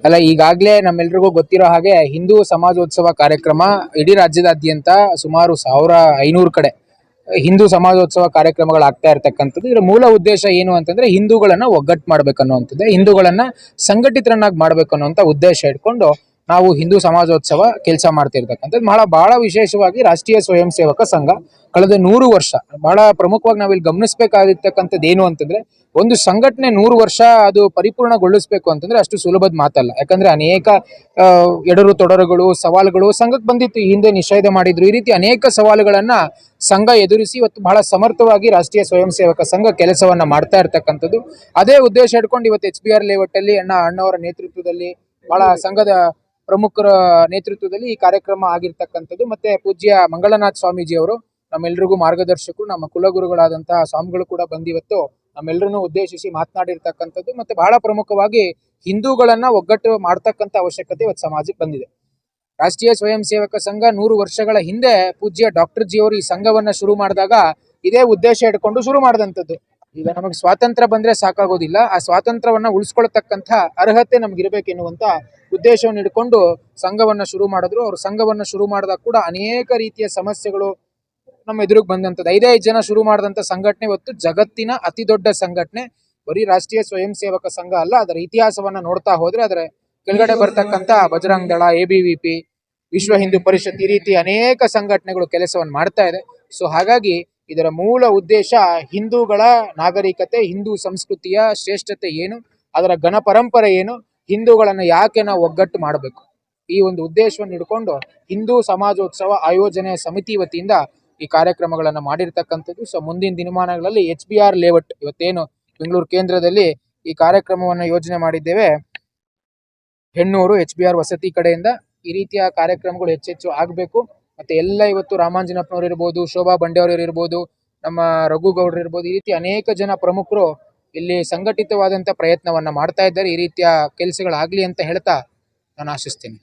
ಅಲ್ಲ, ಈಗಾಗಲೇ ನಮ್ಮೆಲ್ರಿಗೂ ಗೊತ್ತಿರೋ ಹಾಗೆ ಹಿಂದೂ ಸಮಾಜೋತ್ಸವ ಕಾರ್ಯಕ್ರಮ ಇಡೀ ರಾಜ್ಯದಾದ್ಯಂತ ಸುಮಾರು 1500 ಕಡೆ ಹಿಂದೂ ಸಮಾಜೋತ್ಸವ ಕಾರ್ಯಕ್ರಮಗಳಾಗ್ತಾ ಇರ್ತಕ್ಕಂಥದ್ದು. ಇದರ ಮೂಲ ಉದ್ದೇಶ ಏನು ಅಂತಂದ್ರೆ ಹಿಂದೂಗಳನ್ನ ಒಗ್ಗಟ್ಟು ಮಾಡ್ಬೇಕನ್ನುವಂಥದ್ದು, ಹಿಂದೂಗಳನ್ನ ಸಂಘಟಿತರನ್ನಾಗಿ ಮಾಡ್ಬೇಕು ಅನ್ನುವಂಥ ಉದ್ದೇಶ ಇಟ್ಕೊಂಡು ನಾವು ಹಿಂದೂ ಸಮಾಜೋತ್ಸವ ಕೆಲಸ ಮಾಡ್ತಿರ್ತಕ್ಕಂಥದ್ದು. ಬಹಳ ವಿಶೇಷವಾಗಿ ರಾಷ್ಟ್ರೀಯ ಸ್ವಯಂ ಸೇವಕ ಸಂಘ ಕಳೆದ 100 ವರ್ಷ ಬಹಳ ಪ್ರಮುಖವಾಗಿ ನಾವಿಲ್ಲಿ ಗಮನಿಸಬೇಕಾಗಿರ್ತಕ್ಕಂಥದ್ದು ಏನು ಅಂತಂದ್ರೆ, ಒಂದು ಸಂಘಟನೆ 100 ವರ್ಷ ಅದು ಪರಿಪೂರ್ಣಗೊಳಿಸಬೇಕು ಅಂತಂದ್ರೆ ಅಷ್ಟು ಸುಲಭದ ಮಾತಲ್ಲ. ಯಾಕಂದ್ರೆ ಅನೇಕ ಎಡರು ತೊಡರುಗಳು ಸವಾಲುಗಳು ಸಂಘಕ್ಕೆ ಬಂದಿತ್ತು. ಈ ಹಿಂದೆ ನಿಷೇಧ ಮಾಡಿದ್ರು. ಈ ರೀತಿ ಅನೇಕ ಸವಾಲುಗಳನ್ನ ಸಂಘ ಎದುರಿಸಿ ಇವತ್ತು ಬಹಳ ಸಮರ್ಥವಾಗಿ ರಾಷ್ಟ್ರೀಯ ಸ್ವಯಂ ಸೇವಕ ಸಂಘ ಕೆಲಸವನ್ನ ಮಾಡ್ತಾ ಇರ್ತಕ್ಕಂಥದ್ದು. ಅದೇ ಉದ್ದೇಶ ಇಟ್ಕೊಂಡು ಇವತ್ತು HBR ಲೇಔಟ್ ಅಲ್ಲಿ ಅಣ್ಣವರ ನೇತೃತ್ವದಲ್ಲಿ ಬಹಳ ಸಂಘದ ಪ್ರಮುಖರ ನೇತೃತ್ವದಲ್ಲಿ ಈ ಕಾರ್ಯಕ್ರಮ ಆಗಿರ್ತಕ್ಕಂಥದ್ದು. ಮತ್ತೆ ಪೂಜ್ಯ ಮಂಗಳನಾಥ್ ಸ್ವಾಮೀಜಿ ಅವರು ನಮ್ಮೆಲ್ಲರಿಗೂ ಮಾರ್ಗದರ್ಶಕರು, ನಮ್ಮ ಕುಲಗುರುಗಳಾದಂತಹ ಸ್ವಾಮಿಗಳು ಕೂಡ ಬಂದಿವತ್ತು ನಮ್ಮೆಲ್ಲರನ್ನು ಉದ್ದೇಶಿಸಿ ಮಾತನಾಡಿರ್ತಕ್ಕಂಥದ್ದು. ಮತ್ತೆ ಬಹಳ ಪ್ರಮುಖವಾಗಿ ಹಿಂದೂಗಳನ್ನ ಒಗ್ಗಟ್ಟು ಮಾಡ್ತಕ್ಕಂಥ ಅವಶ್ಯಕತೆ ಇವತ್ತು ಸಮಾಜಕ್ಕೆ ಬಂದಿದೆ. ರಾಷ್ಟ್ರೀಯ ಸ್ವಯಂ ಸೇವಕ ಸಂಘ 100 ವರ್ಷಗಳ ಹಿಂದೆ ಪೂಜ್ಯ ಡಾಕ್ಟರ್ ಜಿ ಅವರು ಈ ಸಂಘವನ್ನ ಶುರು ಮಾಡಿದಾಗ ಇದೇ ಉದ್ದೇಶ ಇಟ್ಕೊಂಡು ಶುರು ಮಾಡಿದಂಥದ್ದು. ಈಗ ನಮಗೆ ಸ್ವಾತಂತ್ರ್ಯ ಬಂದ್ರೆ ಸಾಕಾಗೋದಿಲ್ಲ, ಆ ಸ್ವಾತಂತ್ರ್ಯವನ್ನ ಉಳಿಸ್ಕೊಳ್ತಕ್ಕಂಥ ಅರ್ಹತೆ ನಮ್ಗಿರ್ಬೇಕೆನ್ನುವಂತ ಉದ್ದೇಶವನ್ನು ಇಟ್ಕೊಂಡು ಸಂಘವನ್ನ ಶುರು ಮಾಡಿದ್ರು. ಅವರು ಸಂಘವನ್ನ ಶುರು ಮಾಡಿದಾಗ ಕೂಡ ಅನೇಕ ರೀತಿಯ ಸಮಸ್ಯೆಗಳು ನಮ್ಮ ಎದುರಿಗೆ ಬಂದಂಥದ್ದು. 5 ಜನ ಶುರು ಮಾಡಿದಂಥ ಸಂಘಟನೆ ಇವತ್ತು ಜಗತ್ತಿನ ಅತಿ ದೊಡ್ಡ ಸಂಘಟನೆ. ಬರೀ ರಾಷ್ಟ್ರೀಯ ಸ್ವಯಂ ಸೇವಕ ಸಂಘ ಅಲ್ಲ, ಅದರ ಇತಿಹಾಸವನ್ನ ನೋಡ್ತಾ ಹೋದ್ರೆ ಅದರ ಕೆಳಗಡೆ ಬರ್ತಕ್ಕಂಥ ಬಜರಂಗ ದಳ, ABVP, ವಿಶ್ವ ಹಿಂದೂ ಪರಿಷತ್, ಈ ರೀತಿ ಅನೇಕ ಸಂಘಟನೆಗಳು ಕೆಲಸವನ್ನು ಮಾಡ್ತಾ ಇದೆ. ಸೊ ಹಾಗಾಗಿ ಇದರ ಮೂಲ ಉದ್ದೇಶ ಹಿಂದೂಗಳ ನಾಗರಿಕತೆ, ಹಿಂದೂ ಸಂಸ್ಕೃತಿಯ ಶ್ರೇಷ್ಠತೆ ಏನು, ಅದರ ಘನ ಪರಂಪರೆ ಏನು, ಹಿಂದೂಗಳನ್ನ ಯಾಕೆ ನಾವು ಒಗ್ಗಟ್ಟು ಮಾಡಬೇಕು, ಈ ಒಂದು ಉದ್ದೇಶವನ್ನು ಇಟ್ಕೊಂಡು ಹಿಂದೂ ಸಮಾಜೋತ್ಸವ ಆಯೋಜನೆ ಸಮಿತಿ ವತಿಯಿಂದ ಈ ಕಾರ್ಯಕ್ರಮಗಳನ್ನು ಮಾಡಿರ್ತಕ್ಕಂಥದ್ದು. ಸೊ ಮುಂದಿನ ದಿನಮಾನಗಳಲ್ಲಿ HBR ಲೇಔಟ್ ಇವತ್ತೇನು ಬೆಂಗಳೂರು ಕೇಂದ್ರದಲ್ಲಿ ಈ ಕಾರ್ಯಕ್ರಮವನ್ನು ಯೋಜನೆ ಮಾಡಿದ್ದೇವೆ, ಹೆಣ್ಣೂರು HBR ವಸತಿ ಕಡೆಯಿಂದ ಈ ರೀತಿಯ ಕಾರ್ಯಕ್ರಮಗಳು ಹೆಚ್ಚೆಚ್ಚು ಆಗಬೇಕು. ಮತ್ತೆ ಎಲ್ಲ ಇವತ್ತು ರಾಮಾಂಜನಪ್ಪನವರು ಇರ್ಬೋದು, ಶೋಭಾ ಬಂಡೆಯವರು ಇರ್ಬೋದು, ನಮ್ಮ ರಘುಗೌಡರು ಇರ್ಬೋದು, ಈ ರೀತಿ ಅನೇಕ ಜನ ಪ್ರಮುಖರು ಇಲ್ಲಿ ಸಂಘಟಿತವಾದಂಥ ಪ್ರಯತ್ನವನ್ನ ಮಾಡ್ತಾ ಇದ್ದಾರೆ. ಈ ರೀತಿಯ ಕೆಲಸಗಳಾಗ್ಲಿ ಅಂತ ಹೇಳ್ತಾ ನಾನು ಆಶಿಸ್ತೀನಿ.